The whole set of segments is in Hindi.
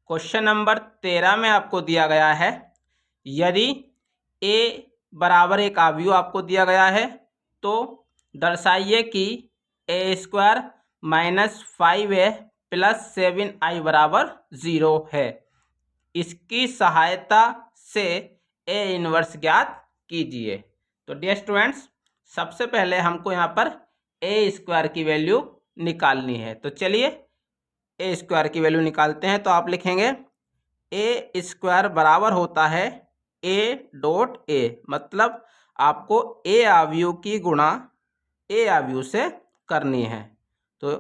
क्वेश्चन नंबर 13 में आपको दिया गया है, यदि a बराबर एक अवयव आपको दिया गया है तो दर्शाइए कि a² minus 5a plus 7i बराबर 0 है। इसकी सहायता से a इनवर्स ज्ञात कीजिए। तो डियर स्टूडेंट्स, सबसे पहले हमको यहाँ पर a² की वैल्यू निकालनी है। तो चलिए a² की वैल्यू निकालते हैं। तो आप लिखेंगे a² बराबर होता है a.a, मतलब आपको a अवयव की गुणा a अवयव से करनी है। तो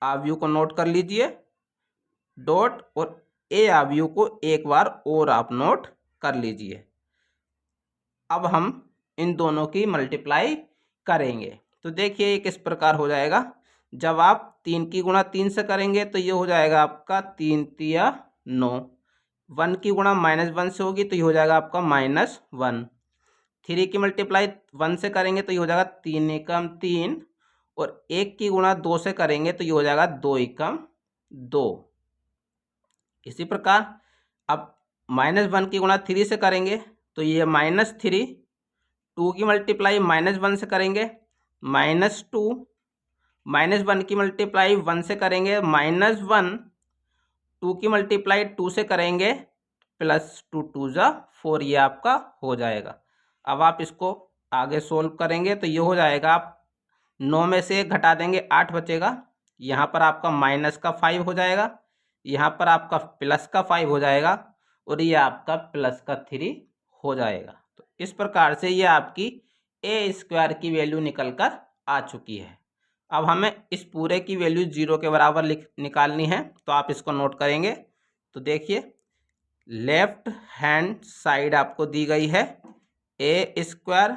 अवयव को नोट कर लीजिए डॉट, और a अवयव को एक बार और आप नोट कर लीजिए। अब हम इन दोनों की मल्टीप्लाई करेंगे। तो देखिए ये किस प्रकार हो जाएगा। जब आप 3 की गुणा 3 से करेंगे तो ये हो जाएगा आपका 3 तिया 9। 1 की गुणा -1 से होगी तो ये हो जाएगा आपका -1। 3 की मल्टीप्लाई 1 से करेंगे तो ये हो जाएगा 3 एकम 3, और 1 की गुणा 2 से करेंगे तो ये हो जाएगा 2 एकम 2। इसी प्रकार अब -1 की गुणा 3 से करेंगे तो ये -3। 2 की मल्टीप्लाई -1 से करेंगे -2, -1 की मल्टीप्लाई 1 से करेंगे -1, 2 की मल्टीप्लाई 2 से करेंगे +2 2 जा 4, ये आपका हो जाएगा। अब आप इसको आगे सोल्व करेंगे तो ये हो जाएगा, आप 9 में से 1 घटा देंगे 8 बचेगा। यहाँ पर आपका -5 हो जाएगा, यहाँ पर आपका +5 हो जाएगा, और ये आपका +3 हो जाएगा। तो इस प्रकार से ये आपकी a² की वैल्यू निकल कर आ चुकी है। अब हमें इस पूरे की वैल्यू 0 के बराबर निकालनी है। तो आप इसको नोट करेंगे। तो देखिए लेफ्ट हैंड साइड आपको दी गई है a²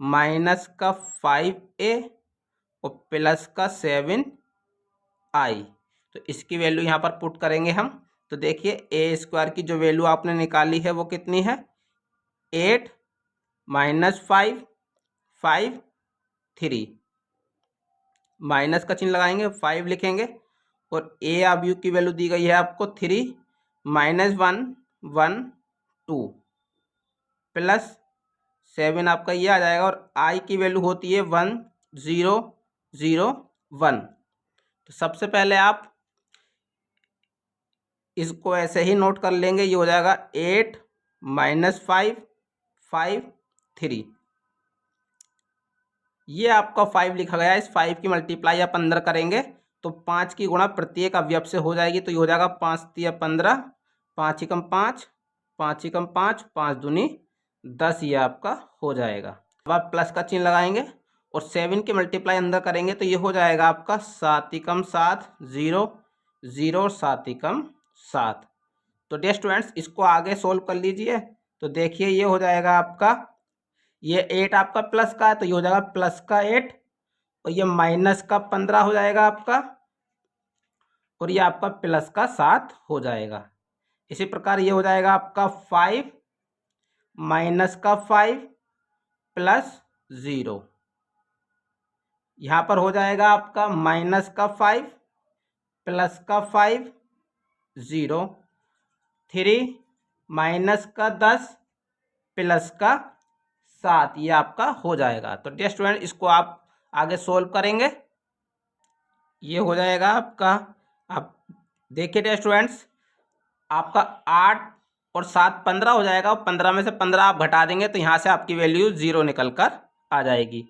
माइनस का 5a और प्लस का 7i। तो इसकी वैल्यू यहाँ पर पुट करेंगे हम। तो देखिए a² की जो वैल्यू आपने निकाली है वो कितनी है, 8 - 5 5 3, माइनस का चिन्ह लगाएंगे 5 लिखेंगे, और a अवयव की वैल्यू दी गई है आपको 3 - 1 1 2 प्लस 7 आपका ये आ जाएगा, और i की वैल्यू होती है 1 0 0 1। तो सबसे पहले आप इसको ऐसे ही नोट कर लेंगे, ये हो जाएगा 8 - 5 5 3। ये आपका 5 लिखा गया है। इस 5 की मल्टीप्लाई आप अंदर करेंगे तो 5 की गुणा प्रत्येक अवयव से हो जाएगी। तो ये हो जाएगा 5 तिया 15, 5 एकम 5, 5 एकम 5, 5 दूनी 10, ये आपका हो जाएगा। अब आप प्लस का चिन्ह लगाएंगे और 7 की मल्टीप्लाई अंदर करेंगे तो ये हो जाएगा आपका 7 एकम 7 0 0 7 एकम 7। तो डियर स्टूडेंट्स, इसको आगे सोल्व कर लीजिए। तो देखिए ये हो जाएगा आपका, ये 8 आपका प्लस का है तो ये हो जाएगा प्लस का 8, और ये माइनस का 15 हो जाएगा आपका, और ये आपका प्लस का 7 हो जाएगा। इसी प्रकार ये हो जाएगा आपका 5 माइनस का 5 प्लस 0। यहाँ पर हो जाएगा आपका माइनस का 5 प्लस का 5 0, 3 माइनस का 10 प्लस का 7, ये आपका हो जाएगा। तो डियर स्टूडेंट, इसको आप आगे सोल्व करेंगे, ये हो जाएगा आपका। आप देखिए डियर स्टूडेंट्स, आपका 8 और 7 15 हो जाएगा, और 15 में से 15 आप घटा देंगे तो यहाँ से आपकी वैल्यू 0 निकल कर आ जाएगी।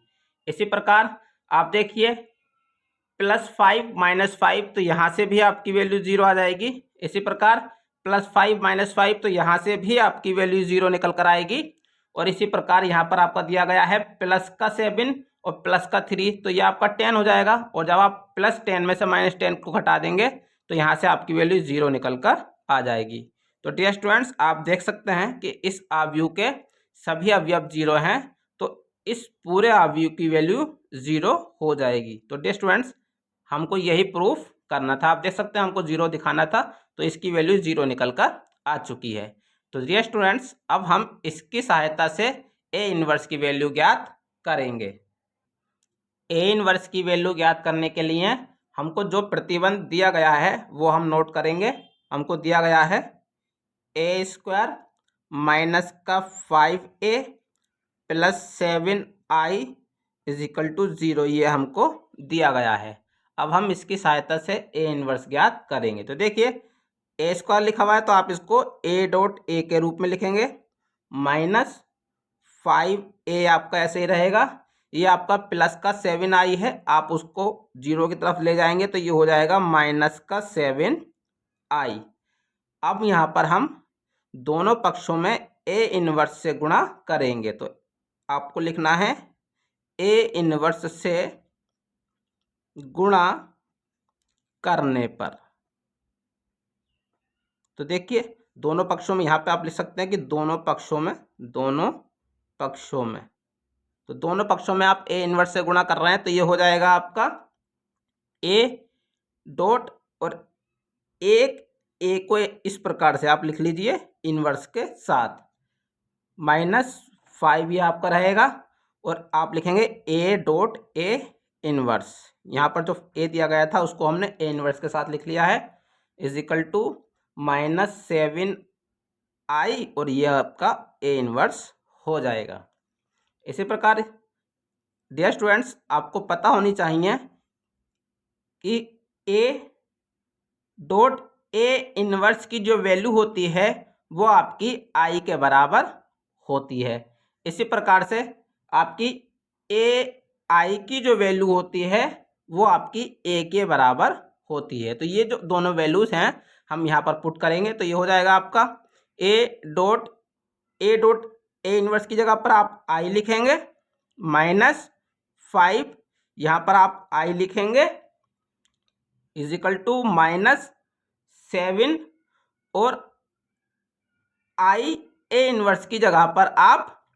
इसी प्रकार आप देखिए +5 - 5, तो यहाँ से भी आपकी वैल्यू 0 आ जाएगी। इसी प्रकार +5 - 5, तो यहाँ से भी आपकी वैल्यू 0 निकल कर आएगी। और इसी प्रकार यहाँ पर आपका दिया गया है प्लस का 7 और प्लस का 3, तो ये आपका 10 हो जाएगा। और जब आप +10 में से -10 को घटा देंगे तो यहाँ से आपकी वैल्यू 0 निकल कर आ जाएगी। तो डियर स्टूडेंट्स, आप देख सकते हैं कि इस अवयव के सभी अवयव 0 हैं, तो इस पूरे अवयव की वैल्यू 0 हो जाएगी। तो डियर स्टूडेंट्स, हमको यही प्रूफ करना था। आप देख सकते हैं हमको 0 दिखाना था, तो इसकी वैल्यू 0 निकल कर आ चुकी है। तो डियर स्टूडेंट्स, अब हम इसकी सहायता से ए इनवर्स की वैल्यू ज्ञात करेंगे। ए इनवर्स की वैल्यू ज्ञात करने के लिए हमको जो प्रतिबंध दिया गया है वो हम नोट करेंगे। हमको दिया गया है ए स्क्वायर माइनस का 5a plus 7i is equal to 0, ये हमको दिया गया है। अब हम इसकी सहायता से ए इनवर्स ज्ञात करेंगे। तो देखिए ए स्क्वायर लिखा हुआ है तो आप इसको ए डॉट ए के रूप में लिखेंगे, माइनस 5a आपका ऐसे ही रहेगा, ये आपका प्लस का 7i है, आप उसको 0 की तरफ ले जाएंगे तो ये हो जाएगा माइनस का 7i। अब यहाँ पर हम दोनों पक्षों में ए इनवर्स से गुणा करेंगे। तो आपको लिखना है ए इनवर्स से गुणा करने पर। तो देखिए दोनों पक्षों में, यहाँ पे आप लिख सकते हैं कि दोनों पक्षों में, तो दोनों पक्षों में आप ए इनवर्स से गुणा कर रहे हैं तो ये हो जाएगा आपका ए डॉट, और एक ए को इस प्रकार से आप लिख लीजिए इनवर्स के साथ, -5 ये आपका रहेगा, और आप लिखेंगे ए डॉट ए इनवर्स। यहाँ पर जो ए दिया गया था उसको हमने ए इनवर्स के साथ लिख लिया है, इज इक्वल टू -7i, और ये आपका ए इनवर्स हो जाएगा। इसी प्रकार डियर स्टूडेंट्स, आपको पता होनी चाहिए कि ए डॉट ए इनवर्स की जो वैल्यू होती है वो आपकी आई के बराबर होती है। इसी प्रकार से आपकी ए आई की जो वैल्यू होती है वो आपकी ए के बराबर होती है। तो ये जो दोनों वैल्यूज़ हैं हम यहाँ पर पुट करेंगे तो ये हो जाएगा आपका ए डॉट ए इनवर्स की जगह पर आप आई लिखेंगे, -5 यहाँ पर आप आई लिखेंगे, इज इक्वल टू -7, और आई ए इनवर्स की जगह पर आप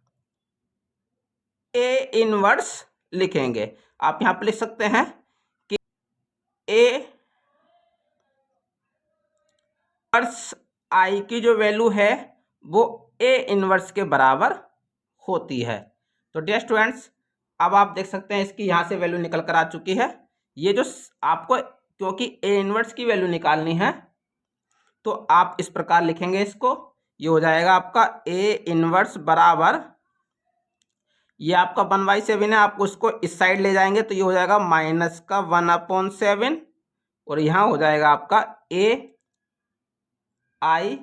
ए इनवर्स लिखेंगे। आप यहाँ पर लिख सकते हैं कि ए इनवर्स आई की जो वैल्यू है वो ए इनवर्स के बराबर होती है। तो डियर स्टूडेंट्स, अब आप देख सकते हैं इसकी यहाँ से वैल्यू निकल कर आ चुकी है। ये जो आपको, क्योंकि ए इनवर्स की वैल्यू निकालनी है तो आप इस प्रकार लिखेंगे इसको, ये हो जाएगा आपका ए इनवर्स बराबर, ये आपका 1/7 है, आप उसको इस साइड ले जाएंगे तो ये हो जाएगा -1/7, और यहाँ हो जाएगा आपका ए आई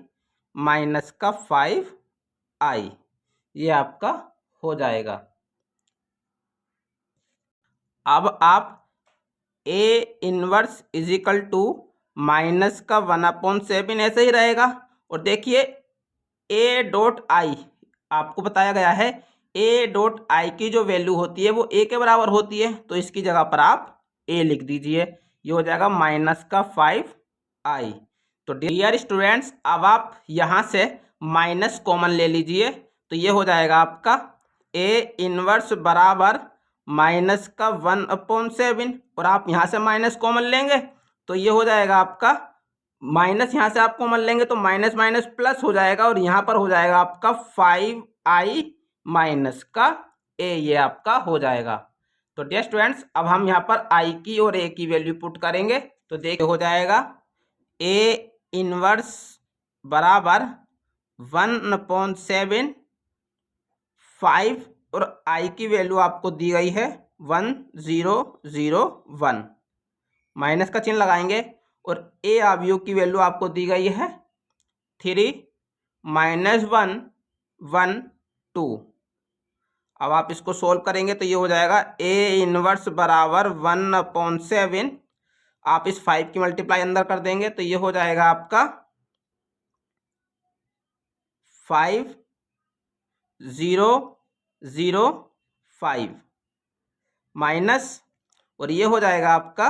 -5i, ये आपका हो जाएगा। अब आप A inverse is equal to -1/7 ऐसे ही रहेगा, और देखिए ए डॉट आई आपको बताया गया है, ए डॉट आई की जो वैल्यू होती है वो ए के बराबर होती है, तो इसकी जगह पर आप ए लिख दीजिए, ये हो जाएगा -5i। तो डियर स्टूडेंट्स, अब आप यहाँ से माइनस कॉमन ले लीजिए तो ये हो जाएगा आपका ए इनवर्स बराबर -1/7, और आप यहाँ से माइनस कॉमन लेंगे तो ये हो जाएगा आपका माइनस, यहाँ से आप कॉमन लेंगे तो माइनस माइनस प्लस हो जाएगा, और यहाँ पर हो जाएगा आपका 5i माइनस का ए, ये आपका हो जाएगा। तो डियर स्टूडेंट्स, अब हम यहाँ पर आई की और ए की वैल्यू पुट करेंगे तो देखिए हो जाएगा ए इनवर्स बराबर 1/7, 5, और आई की वैल्यू आपको दी गई है 1001, माइनस का चिन्ह लगाएंगे, और ए अवयव की वैल्यू आपको दी गई है 3 -1 1 2। अब आप इसको सोल्व करेंगे तो ये हो जाएगा ए इनवर्स बराबर 1/7, आप इस 5 की मल्टीप्लाई अंदर कर देंगे तो ये हो जाएगा आपका 5005 माइनस, और ये हो जाएगा आपका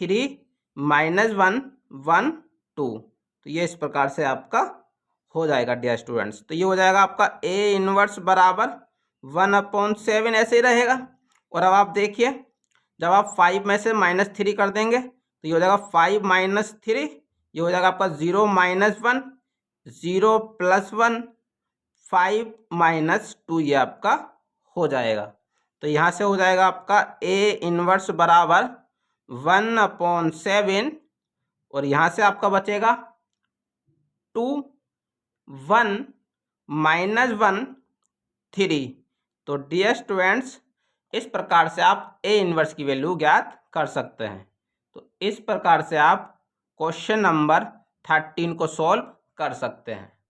3 -1 1 2। तो ये इस प्रकार से आपका हो जाएगा डियर स्टूडेंट्स। तो ये हो जाएगा आपका ए इनवर्स बराबर 1/7 ऐसे ही रहेगा, और अब आप देखिए जब आप 5 में से -3 कर देंगे तो ये हो जाएगा 5 - 3, ये हो जाएगा आपका 0 - 1 0 + 1 5 - 2, ये आपका हो जाएगा। तो यहाँ से हो जाएगा आपका ए इनवर्स बराबर 1/7, और यहाँ से आपका बचेगा 2 1 -1 3। तो डियर स्टूडेंट्स, इस प्रकार से आप ए इनवर्स की वैल्यू ज्ञात कर सकते हैं। तो इस प्रकार से आप क्वेश्चन नंबर 13 को सॉल्व कर सकते हैं।